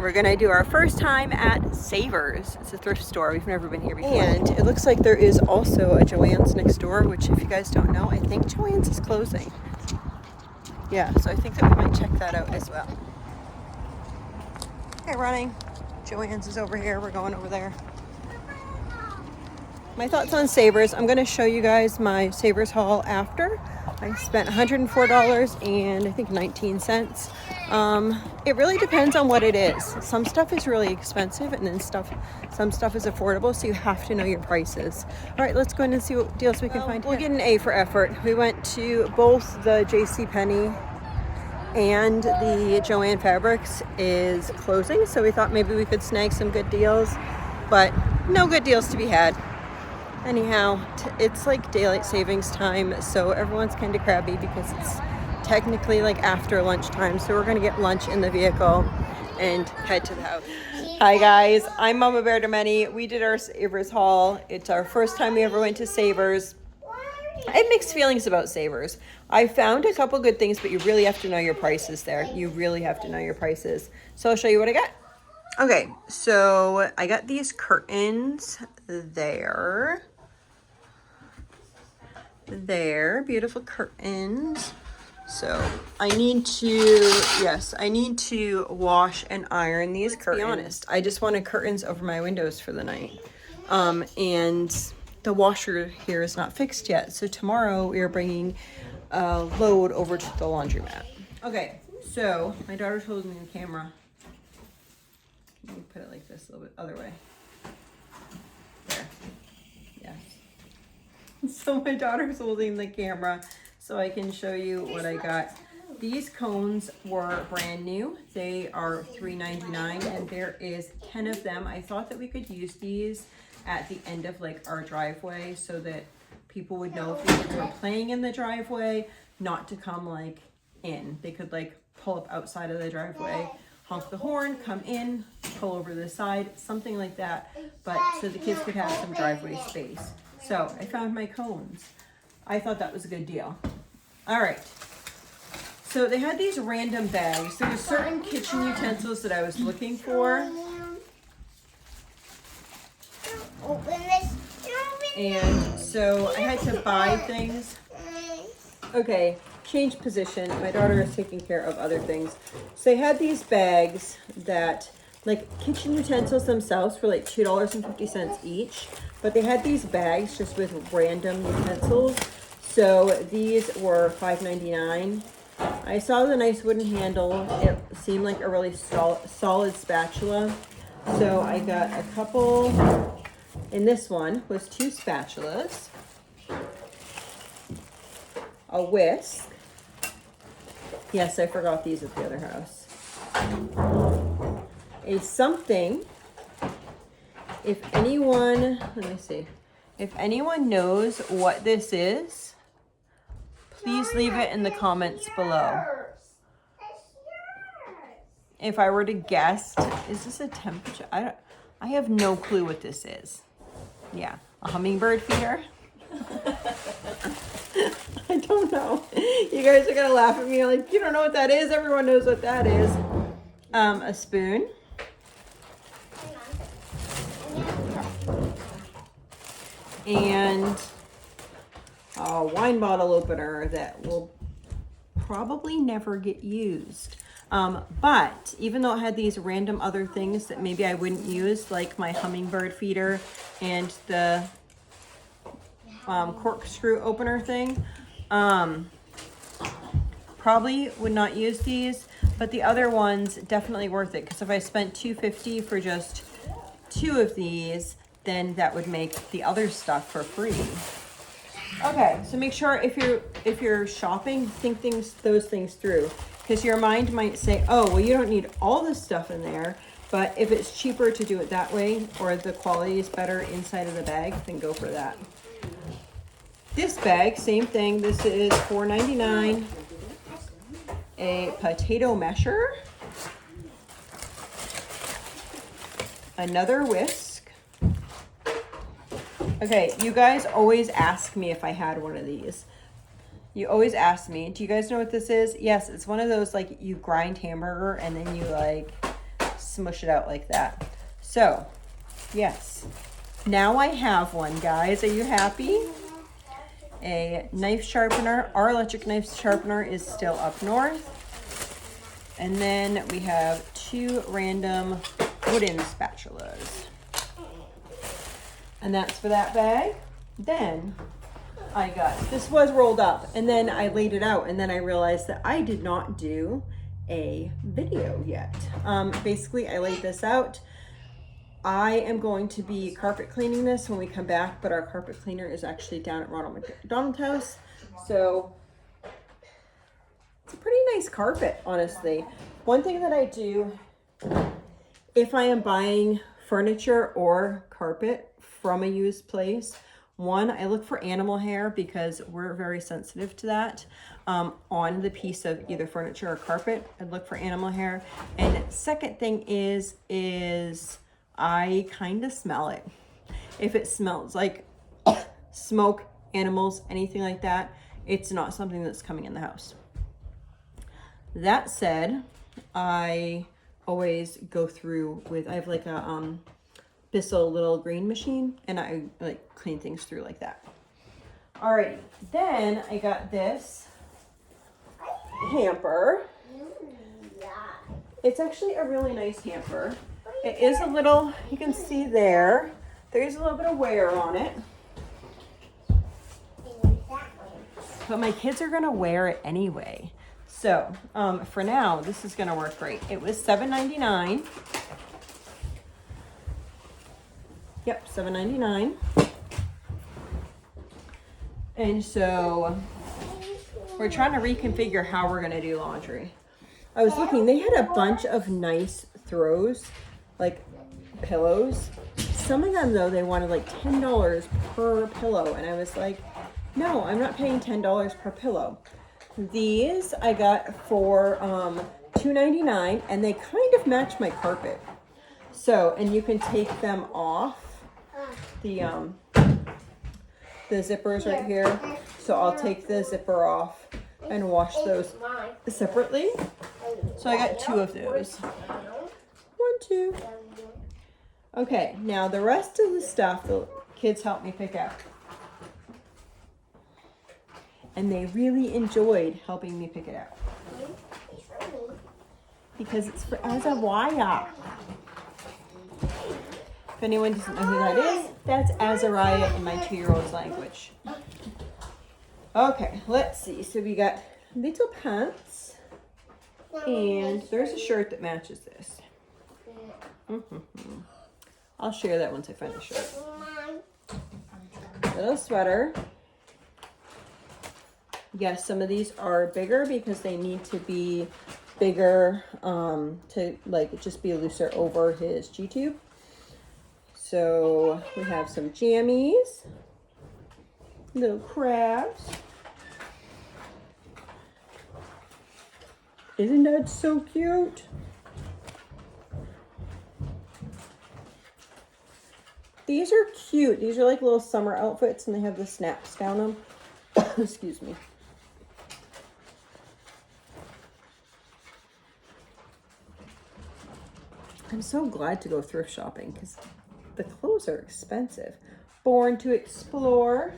We're gonna do our first time at Savers. It's a thrift store. We've never been here before. And it looks like there is also a Joann's next door, which if you guys don't know, I think Joann's is closing. Yeah, so I think that we might check that out as well. Okay, running. Joann's is over here. We're going over there. My thoughts on Savers. I'm gonna show you guys my Savers haul after. I spent $104 and I think 19 cents. It really depends on what it is. Some stuff is really expensive and then some stuff is affordable, so you have to know your prices. All right, let's go in and see what deals we can find. We'll get an A for effort. We went to both the JCPenney and the Joann Fabrics is closing, so we thought maybe we could snag some good deals, but no good deals to be had. Anyhow, it's like daylight savings time, so everyone's kind of crabby because it's technically like after lunchtime. So we're gonna get lunch in the vehicle and head to the house. Hi guys, I'm Mama Bear Domeni. We did our Savers haul. It's our first time we ever went to Savers. I have mixed feelings about Savers. I found a couple good things, but you really have to know your prices there. You really have to know your prices. So I'll show you what I got. Okay, so I got these curtains there. Beautiful curtains. So I need to wash and iron these curtains. To be honest, I just wanted curtains over my windows for the night. And the washer here is not fixed yet. So tomorrow we are bringing a load over to the laundromat. Okay, so my daughter's holding the camera. Let me put it like this, a little bit other way. There. Yes. So my daughter's holding the camera so I can show you what I got. These cones were brand new. They are $3.99 and there is 10 of them. I thought that we could use these at the end of like our driveway so that people would know if the kids were playing in the driveway, not to come like in. They could like pull up outside of the driveway, honk the horn, come in, pull over to the side, something like that, but so the kids could have some driveway space. So I found my cones. I thought that was a good deal. All right. So they had these random bags. There were certain kitchen utensils that I was looking for. And so I had to buy things. Okay, change position. My daughter is taking care of other things. So they had these bags that, like kitchen utensils themselves, were like $2.50 each. But they had these bags just with random utensils. So these were $5.99. I saw the nice wooden handle. It seemed like a really solid spatula. So I got a couple, and this one was 2 spatulas, a whisk. Yes, I forgot these at the other house. A something. If anyone, let me see. If anyone knows what this is, please leave it in the comments below. If I were to guess, is this a temperature? I have no clue what this is. Yeah, a hummingbird feeder. I don't know. You guys are gonna laugh at me like, you don't know what that is. Everyone knows what that is. A spoon. And a wine bottle opener that will probably never get used. But even though it had these random other things that maybe I wouldn't use, like my hummingbird feeder and the corkscrew opener thing, probably would not use these, but the other ones definitely worth it, because if I spent $2.50 for just 2 of these, then that would make the other stuff for free. Okay, so make sure if you're shopping, think those things through, because your mind might say, oh, well, you don't need all this stuff in there, but if it's cheaper to do it that way, or the quality is better inside of the bag, then go for that. This bag, same thing. This is $4.99. A potato mesher, another whisk. Okay, you guys always ask me if I had one of these. You always ask me, do you guys know what this is? Yes, it's one of those, like, you grind hamburger and then you like smush it out like that. So, yes. Now I have one, guys. Are you happy? A knife sharpener. Our electric knife sharpener is still up north. And then we have 2 random wooden spatulas. And that's for that bag. Then I got, this was rolled up, and then I laid it out, and then I realized that I did not do a video yet. Basically, I laid this out. I am going to be carpet cleaning this when we come back, but our carpet cleaner is actually down at Ronald McDonald's house. So it's a pretty nice carpet, honestly. One thing that I do, if I am buying furniture or carpet from a used place, one, I look for animal hair because we're very sensitive to that. On the piece of either furniture or carpet, I look for animal hair. And second thing is I kind of smell it. If it smells like smoke, animals, anything like that, it's not something that's coming in the house. That said, I always go through with, I have like a Bissell little green machine, and I like clean things through like that. Alrighty, then I got this hamper. It's actually a really nice hamper. It is a little, you can see there's a little bit of wear on it. But my kids are gonna wear it anyway. So for now, this is gonna work great. It was $7.99. Yep, $7.99. And so we're trying to reconfigure how we're gonna do laundry. I was looking, they had a bunch of nice throws, like pillows. Some of them though, they wanted like $10 per pillow. And I was like, no, I'm not paying $10 per pillow. These I got for $2.99, and they kind of match my carpet. So, and you can take them off the zippers right here. So I'll take the zipper off and wash those separately. So I got 2 of those. 1, 2. Okay, now the rest of the stuff the kids helped me pick out. And they really enjoyed helping me pick it out. Because it's for Azariah. If anyone doesn't know who that is, that's Azariah in my 2-year-old's language. Okay, let's see. So we got little pants. And there's a shirt that matches this. I'll share that once I find the shirt. Little sweater. Yes, some of these are bigger because they need to be bigger to like just be looser over his G-tube. So we have some jammies, little crabs. Isn't that so cute? These are cute. These are like little summer outfits, and they have the snaps down them. Excuse me. I'm so glad to go thrift shopping because the clothes are expensive. Born to Explore.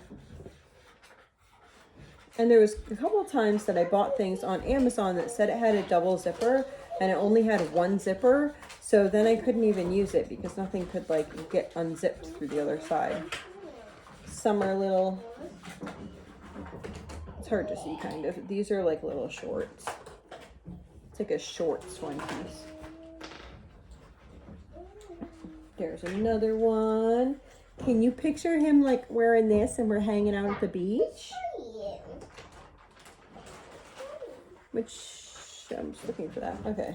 And there was a couple of times that I bought things on Amazon that said it had a double zipper and it only had 1 zipper. So then I couldn't even use it because nothing could like get unzipped through the other side. Some are little, it's hard to see kind of. These are like little shorts. It's like a shorts one piece. There's another one. Can you picture him like wearing this and we're hanging out at the beach? Which, I'm just looking for that. Okay.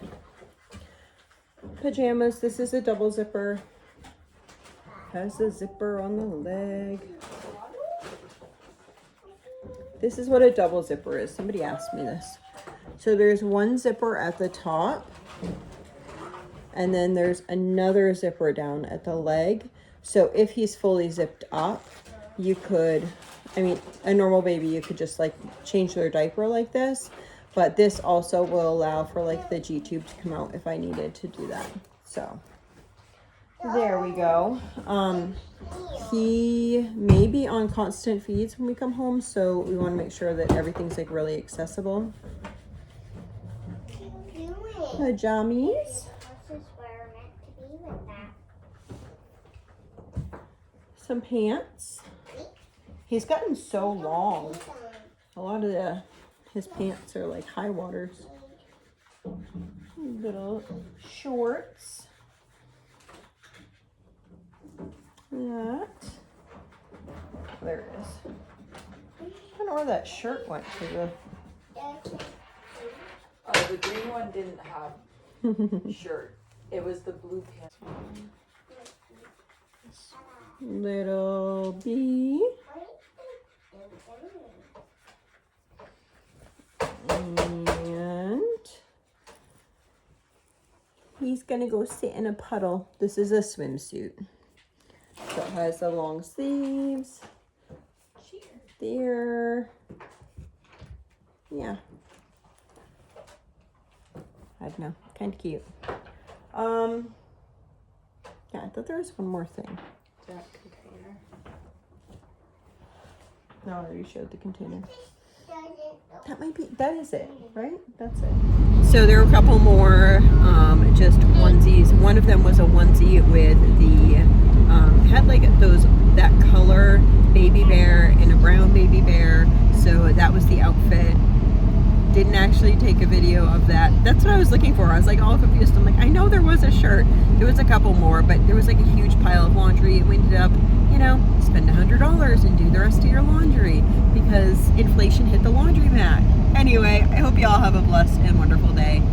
Pajamas. This is a double zipper. Has a zipper on the leg. This is what a double zipper is. Somebody asked me this. So there's 1 zipper at the top. And then there's another zipper down at the leg. So if he's fully zipped up, you could, I mean, a normal baby, you could just like change their diaper like this. But this also will allow for like the G-tube to come out if I needed to do that. So there we go. He may be on constant feeds when we come home, so we want to make sure that everything's like really accessible. Pajamas. Some pants. He's gotten so long. A lot of his pants are like high waters. Little shorts. That. There it is. I don't know where that shirt went to the. The green one didn't have shirt. It was the blue pants one. Little bee. And he's gonna go sit in a puddle. This is a swimsuit. So it has the long sleeves. There. Yeah. I don't know. Kind of cute. Yeah, I thought there was one more thing. That container. No, I already showed the container. That might be, that is it, right? That's it. So there were a couple more just onesies. One of them was a onesie with the, had like that color baby bear and a brown baby bear. So that was the outfit. Didn't actually take a video of that. That's what I was looking for. I was like all confused. I'm like, I know there was a shirt. There was a couple more, but there was like a huge pile of laundry. We ended up, you know, spend $100 and do the rest of your laundry because inflation hit the laundromat. Anyway, I hope you all have a blessed and wonderful day.